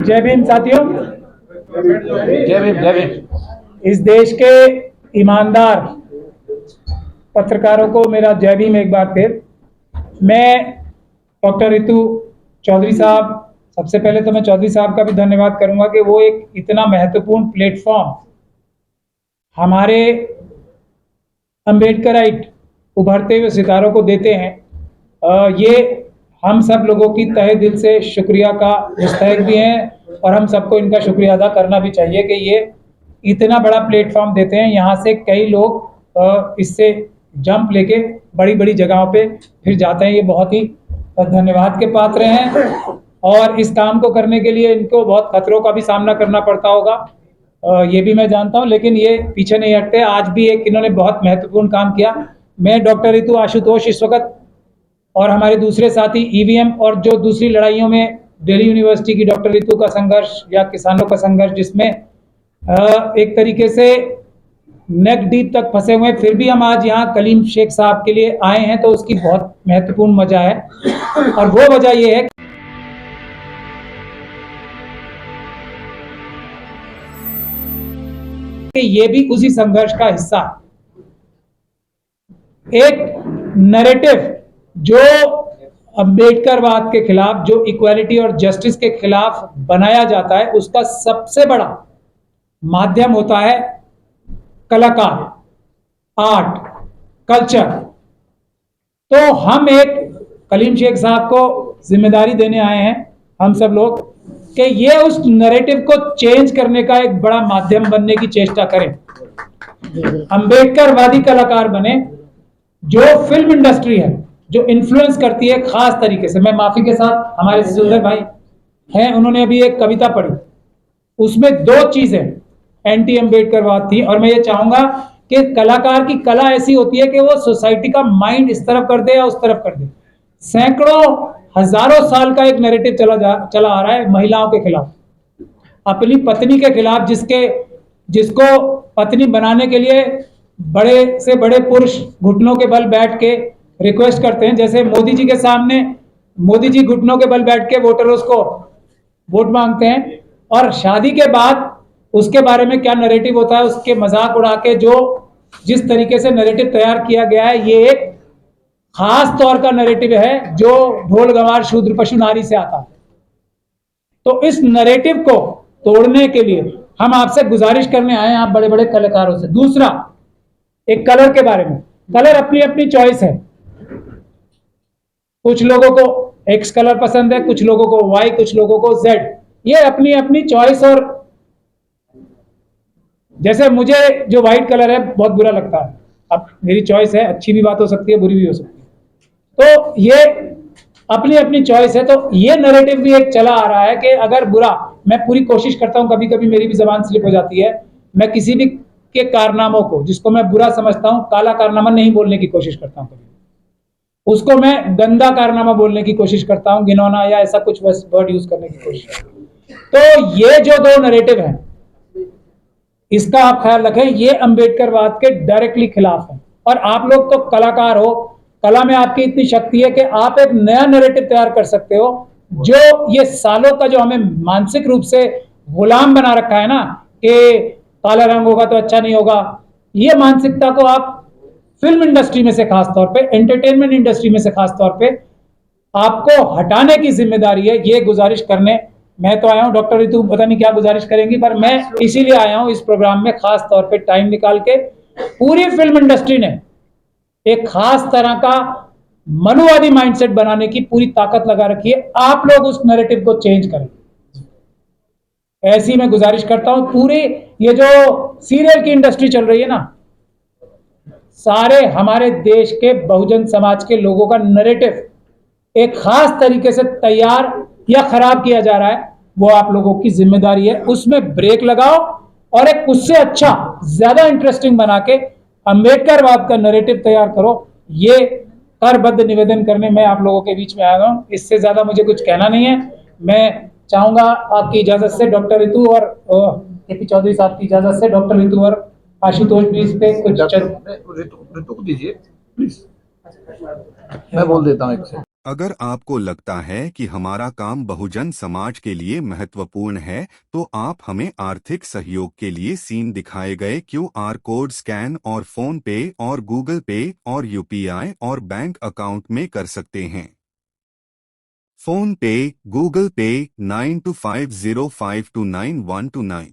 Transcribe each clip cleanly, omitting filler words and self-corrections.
जय भीम साथियों। जय भीम जय भीम। इस देश के ईमानदार पत्रकारों को मेरा जय भीम एक बार फिर। मैं डॉक्टर रितु चौधरी साहब, सबसे पहले तो मैं चौधरी साहब का भी धन्यवाद करूंगा कि वो एक इतना महत्वपूर्ण प्लेटफॉर्म हमारे अम्बेडकराइट उभरते हुए सितारों को देते हैं। ये हम सब लोगों की तहे दिल से शुक्रिया का मुस्तहिक भी हैं और हम सबको इनका शुक्रिया अदा करना भी चाहिए कि ये इतना बड़ा प्लेटफॉर्म देते हैं। यहाँ से कई लोग इससे जंप लेके बड़ी बड़ी जगहों पे फिर जाते हैं। ये बहुत ही धन्यवाद के पात्र हैं और इस काम को करने के लिए इनको बहुत खतरों का भी सामना करना पड़ता होगा, ये भी मैं जानता हूं, लेकिन ये पीछे नहीं हटते। आज भी एक इन्होंने बहुत महत्वपूर्ण काम किया। मैं डॉक्टर रितु आशुतोष इस वक्त और हमारे दूसरे साथी ईवीएम और जो दूसरी लड़ाइयों में दिल्ली यूनिवर्सिटी की डॉक्टर रितु का संघर्ष या किसानों का संघर्ष, जिसमें एक तरीके से नेक डीप तक फंसे हुए, फिर भी हम आज यहाँ कलीम शेख साहब के लिए आए हैं, तो उसकी बहुत महत्वपूर्ण वजह है। और वो वजह ये है कि ये भी उसी संघर्ष का हिस्सा है। एक नैरेटिव जो अम्बेडकरवाद के खिलाफ, जो इक्वालिटी और जस्टिस के खिलाफ बनाया जाता है, उसका सबसे बड़ा माध्यम होता है कलाकार, आर्ट, कल्चर। तो हम एक कलीम शेख साहब को जिम्मेदारी देने आए हैं, हम सब लोग, कि ये उस नैरेटिव को चेंज करने का एक बड़ा माध्यम बनने की चेष्टा करें। अम्बेडकरवादी कलाकार बने। जो फिल्म इंडस्ट्री है, जो इन्फ्लुएंस करती है खास तरीके से, मैं माफी के साथ, हमारे सुंदर भाई हैं, उन्होंने अभी एक कविता पढ़ी, उसमें दो चीजें एंटी अम्बेडकरवाद थी। और मैं ये चाहूंगा कि कलाकार की कला ऐसी होती है कि वो सोसाइटी का माइंड इस तरफ कर दे या उस तरफ कर दे। सैकड़ों हजारों साल का एक नैरेटिव चला आ रहा है महिलाओं के खिलाफ, अपनी पत्नी के खिलाफ, जिसको पत्नी बनाने के लिए बड़े से बड़े पुरुष घुटनों के बल बैठ के रिक्वेस्ट करते हैं। जैसे मोदी जी के सामने मोदी जी घुटनों के बल बैठ के वोटर्स को वोट मांगते हैं, और शादी के बाद उसके बारे में क्या नैरेटिव होता है, उसके मजाक उड़ा के जो जिस तरीके से नैरेटिव तैयार किया गया है, ये एक खास तौर का नैरेटिव है जो ढोल गवार शूद्र पशु नारी से आता है। तो इस नैरेटिव को तोड़ने के लिए हम आपसे गुजारिश करने आए हैं, आप बड़े बड़े कलाकारों से। दूसरा, एक कलर के बारे में। कलर अपनी अपनी चॉइस है। कुछ लोगों को एक्स कलर पसंद है, कुछ लोगों को वाई, कुछ लोगों को जेड। ये अपनी अपनी चॉइस। और जैसे मुझे जो व्हाइट कलर है बहुत बुरा लगता है, अब मेरी चॉइस है, अच्छी भी बात हो सकती है, बुरी भी हो सकती है, तो ये अपनी अपनी चॉइस है। तो ये नैरेटिव भी एक चला आ रहा है कि अगर बुरा, मैं पूरी कोशिश करता हूं, कभी कभी मेरी भी जबान स्लिप हो जाती है, मैं किसी भी के कारनामों को, जिसको मैं बुरा समझता हूं, काला कारनामा नहीं बोलने की कोशिश करता हूं, कभी उसको मैं गंदा कारनामा बोलने की कोशिश करता हूं, घिनौना या ऐसा कुछ वर्ड यूज करने की कोशिश करता हूं। तो ये जो दो नैरेटिव हैं, इसका आप ख्याल रखें, ये अम्बेडकरवाद के डायरेक्टली खिलाफ है। और आप लोग तो कलाकार हो, कला में आपकी इतनी शक्ति है कि आप एक नया नैरेटिव तैयार कर सकते हो, जो ये सालों का जो हमें मानसिक रूप से गुलाम बना रखा है ना, कि काला रंग होगा तो अच्छा नहीं होगा, ये मानसिकता को आप फिल्म इंडस्ट्री में से खास तौर पे, एंटरटेनमेंट इंडस्ट्री में से खास तौर पे आपको हटाने की जिम्मेदारी है। ये गुजारिश करने मैं तो आया हूं। डॉक्टर रितु पता नहीं क्या गुजारिश करेंगी, पर मैं इसीलिए आया हूं इस प्रोग्राम में, खास तौर पे टाइम निकाल के। पूरी फिल्म इंडस्ट्री ने एक खास तरह का मनुवादी माइंडसेट बनाने की पूरी ताकत लगा रखी है। आप लोग उस नैरेटिव को चेंज करें, ऐसी मैं गुजारिश करता हूं। पूरी ये जो सीरियल की इंडस्ट्री चल रही है ना, सारे हमारे देश के बहुजन समाज के लोगों का नैरेटिव एक खास तरीके से तैयार या खराब किया जा रहा है। वो आप लोगों की जिम्मेदारी है, उसमें ब्रेक लगाओ और एक उससे अच्छा, ज्यादा इंटरेस्टिंग बना के अम्बेडकरवाद का नैरेटिव तैयार करो। ये करबद्ध निवेदन करने मैं आप लोगों के बीच में आया हूं। इससे ज्यादा मुझे कुछ कहना नहीं है। मैं चाहूंगा आपकी इजाजत से, डॉक्टर रितु और केपी चौधरी साहब की इजाजत से, डॉक्टर रितु और आशुतोष भी इस पे कुछ रितु को दीजिए प्लीज, मैं बोल देता हूँ एक से। अगर आपको लगता है कि हमारा काम बहुजन समाज के लिए महत्वपूर्ण है, तो आप हमें आर्थिक सहयोग के लिए सीन दिखाए गए QR कोड स्कैन और फोन पे और गूगल पे और UPI और बैंक अकाउंट में कर सकते हैं। फोन पे, गूगल पे 9250529129,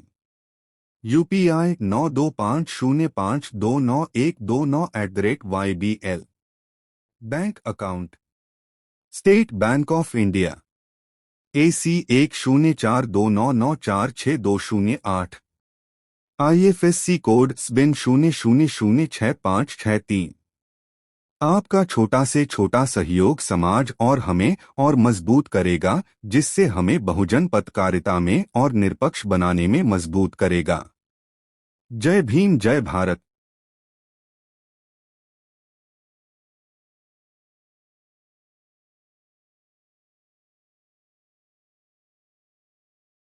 UPI 9250529129 bank account state bank of India AC 104299462008, IFSC code SBIN 00066563। आपका छोटा से छोटा सहयोग समाज और हमें और मजबूत करेगा, जिससे हमें बहुजन पत्रकारिता में और निष्पक्ष बनाने में मजबूत करेगा। जय भीम, जय भारत।